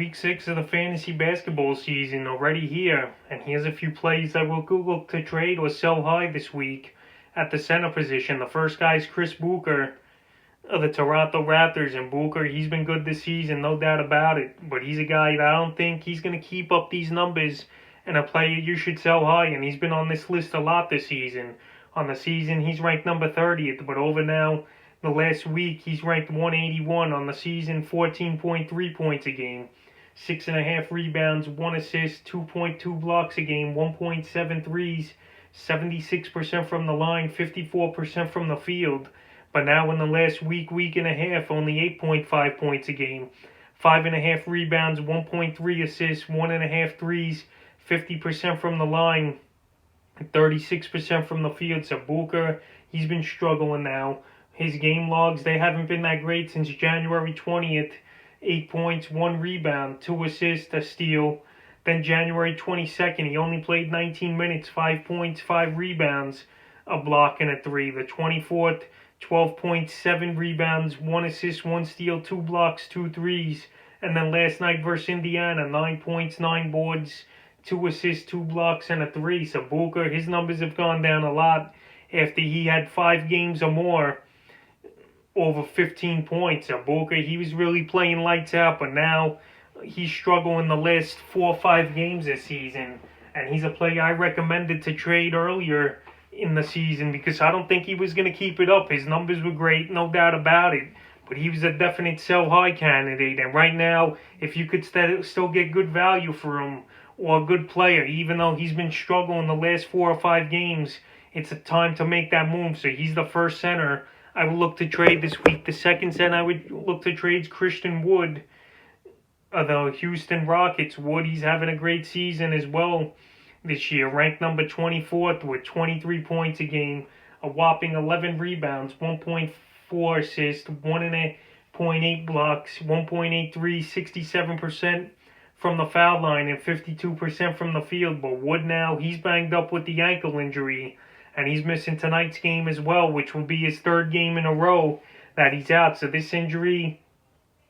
Week 6 of the fantasy basketball season already here, and here's a few plays that will look to trade or sell high this week. At the center position, the first guy is Chris Boucher of the Toronto Raptors, and Boucher, he's been good this season, no doubt about it, but he's a guy that I don't think he's going to keep up these numbers, and a player you should sell high, and he's been on this list a lot this season. On the season, he's ranked number 30th, but over now, the last week, he's ranked 181 on the season, 14.3 points a game. 6.5 rebounds, 1 assist, 2.2 blocks a game, 1.7 threes, 76% from the line, 54% from the field. But now in the last week and a half, only 8.5 points a game, 5.5 rebounds, 1.3 assists, 1.5 threes, 50% from the line, 36% from the field. So Boucher, he's been struggling now. His game logs, they haven't been that great since January 20th. 8 points, 1 rebound, 2 assists, a steal. Then January 22nd, he only played 19 minutes, 5 points, 5 rebounds, a block and a 3. The 24th, 12 points, 7 rebounds, 1 assist, 1 steal, 2 blocks, 2 threes. And then last night versus Indiana, 9 points, 9 boards, 2 assists, 2 blocks, and a 3. So Boucher, his numbers have gone down a lot after he had 5 games or more over 15 points. Boucher, he was really playing lights out, but now he's struggling the last 4 or 5 games this season. And he's a player I recommended to trade earlier in the season because I don't think he was going to keep it up. His numbers were great, no doubt about it. But he was a definite sell-high candidate. And right now, if you could still get good value for him or a good player, even though he's been struggling the last 4 or 5 games, it's a time to make that move. So he's the first center I would look to trade this week. The second center I would look to trade is Christian Wood of the Houston Rockets. Wood, he's having a great season as well this year. Ranked number 24th with 23 points a game, a whopping 11 rebounds, 1.4 assists, 1.8 blocks, 1.83, 67% from the foul line and 52% from the field. But Wood now, he's banged up with the ankle injury, and he's missing tonight's game as well, which will be his 3rd game in a row that he's out. So this injury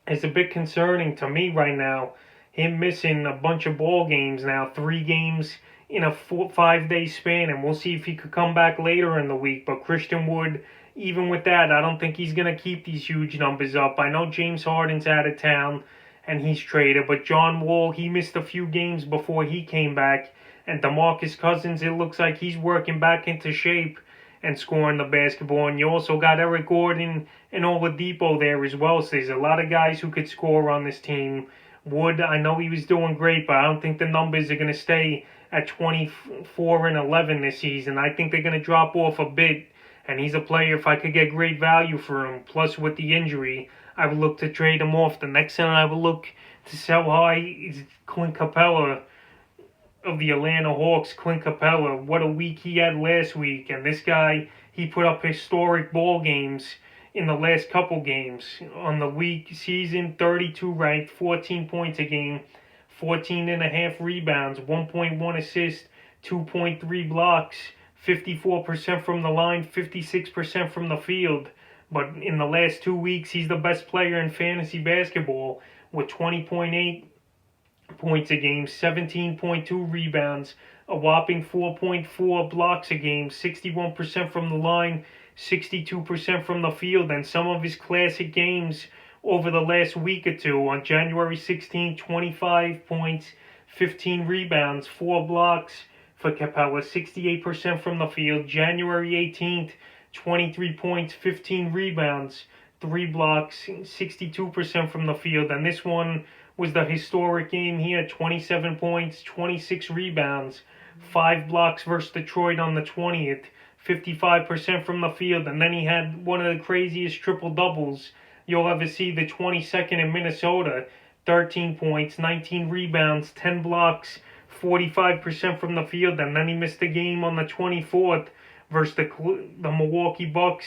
is a bit concerning to me right now. Him missing a bunch of ball games now, 3 games in a 5-day span, and we'll see if he could come back later in the week. But Christian Wood, even with that, I don't think he's going to keep these huge numbers up. I know James Harden's out of town and he's traded, but John Wall, he missed a few games before he came back. And DeMarcus Cousins, it looks like he's working back into shape and scoring the basketball. And you also got Eric Gordon and Oladipo there as well. So there's a lot of guys who could score on this team. Wood, I know he was doing great, but I don't think the numbers are going to stay at 24 and 11 this season. I think they're going to drop off a bit. And he's a player, if I could get great value for him, plus with the injury, I would look to trade him off. The next center I would look to sell high is Clint Capela of the Atlanta Hawks. Clint Capela, what a week he had last week. And this guy, he put up historic ball games in the last couple games. On the week season, 32 ranked, 14 points a game, 14.5 rebounds, 1.1 assist, 2.3 blocks, 54% from the line, 56% from the field. But in the last 2 weeks, he's the best player in fantasy basketball with 20.8 points a game, 17.2 rebounds, a whopping 4.4 blocks a game, 61% from the line, 62% from the field. And some of his classic games over the last week or two: on January 16th, 25 points, 15 rebounds, 4 blocks for Capela, 68% from the field. January 18th, 23 points, 15 rebounds, 3 blocks, 62% from the field. And this one was the historic game here: 27 points, 26 rebounds, 5 blocks versus Detroit on the 20th, 55% from the field. And then he had one of the craziest triple-doubles you'll ever see, the 22nd in Minnesota: 13 points, 19 rebounds, 10 blocks, 45% from the field. And then he missed the game on the 24th versus the Milwaukee Bucks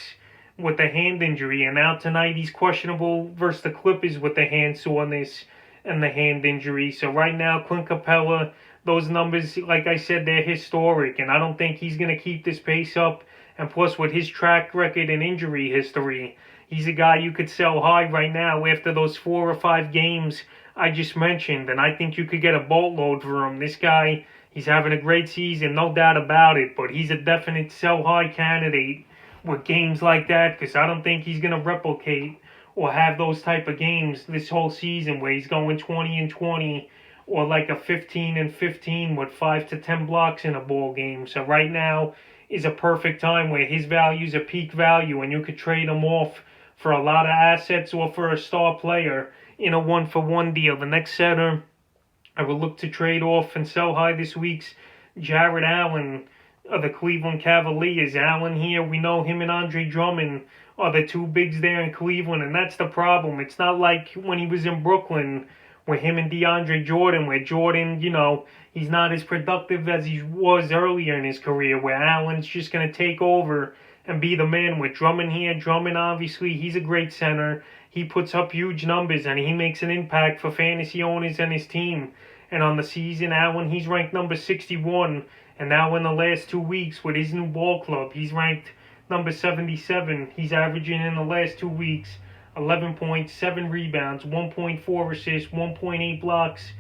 with a hand injury. And now tonight he's questionable versus the Clippers with the hand soreness and the hand injury. So right now, Clint Capela, those numbers, like I said, they're historic, and I don't think he's going to keep this pace up. And plus, with his track record and injury history, he's a guy you could sell high right now after those 4 or 5 games I just mentioned, and I think you could get a boatload for him. This guy, he's having a great season, no doubt about it, but he's a definite sell-high candidate with games like that, because I don't think he's going to replicate or have those type of games this whole season where he's going 20 and 20 or like a 15 and 15 with 5 to 10 blocks in a ball game. So right now is a perfect time where his value's a peak value and you could trade him off for a lot of assets or for a star player in a 1-for-1 deal. The next center I will look to trade off and sell high this week's Jared Allen of the Cleveland Cavaliers. Allen here, we know him and Andre Drummond are the two bigs there in Cleveland, and that's the problem. It's not like when he was in Brooklyn with him and DeAndre Jordan, where Jordan, he's not as productive as he was earlier in his career, where Allen's just going to take over and be the man with Drummond here. Drummond, obviously, he's a great center. He puts up huge numbers, and he makes an impact for fantasy owners and his team. And on the season, Allen, he's ranked number 61. And now in the last 2 weeks with his new ball club, he's ranked number 77. He's averaging in the last 2 weeks 11 points, 7 rebounds, 1.4 assists, 1.8 blocks,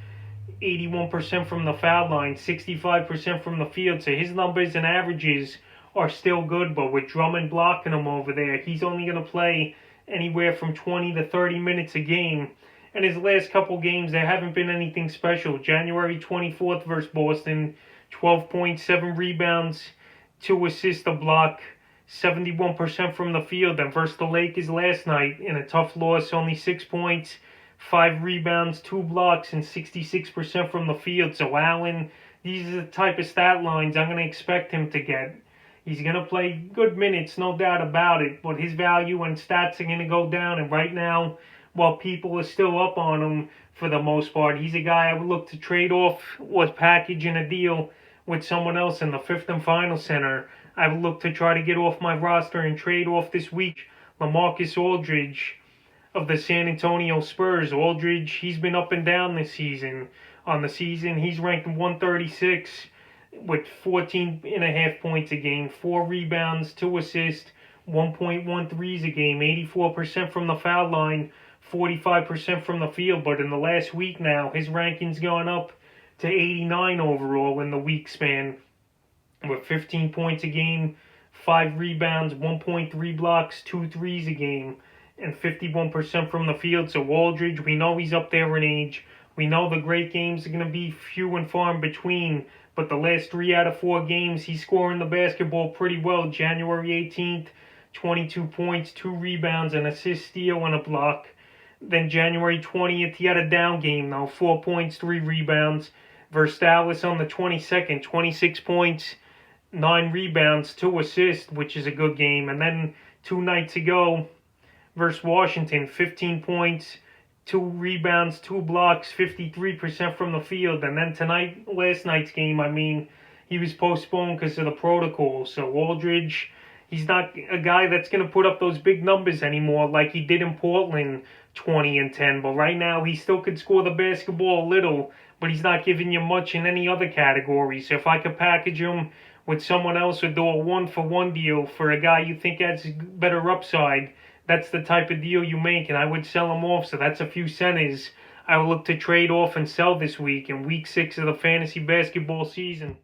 81% from the foul line, 65% from the field. So his numbers and averages are still good, but with Drummond blocking him over there, he's only going to play anywhere from 20 to 30 minutes a game. And his last couple games, there haven't been anything special. January 24th versus Boston, 12.7 rebounds, 2 assists, a block, 71% from the field. And versus the Lakers last night in a tough loss, only 6 points, 5 rebounds, 2 blocks, and 66% from the field. So Allen, these are the type of stat lines I'm going to expect him to get. He's going to play good minutes, no doubt about it, but his value and stats are going to go down. And right now, while people are still up on him for the most part, he's a guy I would look to trade off or package in a deal with someone else in the 5th and final center. I would look to try to get off my roster and trade off this week LaMarcus Aldridge of the San Antonio Spurs. Aldridge, he's been up and down this season. On the season, he's ranked 136 with 14.5 points a game, 4 rebounds, 2 assists, 1.1 threes a game, 84% from the foul line, 45% from the field. But in the last week now, his ranking's gone up to 89 overall in the week span, with 15 points a game, 5 rebounds, 1.3 blocks, 2 threes a game, and 51% from the field. So Aldridge, we know he's up there in age. We know the great games are going to be few and far in between, but the last 3 out of 4 games, he's scoring the basketball pretty well. January 18th, 22 points, 2 rebounds, an assist, steal, and a block. Then January 20th, he had a down game, though. 4 points, 3 rebounds. Versus Dallas on the 22nd, 26 points, 9 rebounds, 2 assists, which is a good game. And then 2 nights ago, versus Washington, 15 points, 2 rebounds, 2 blocks, 53% from the field. And then tonight, last night's game, he was postponed because of the protocol. So Aldridge, he's not a guy that's going to put up those big numbers anymore like he did in Portland, 20 and 10. But right now, he still could score the basketball a little, but he's not giving you much in any other category. So if I could package him with someone else or do a 1-for-1 deal for a guy you think has better upside, that's the type of deal you make, and I would sell him off. So that's a few centers I will look to trade off and sell this week in week 6 of the fantasy basketball season.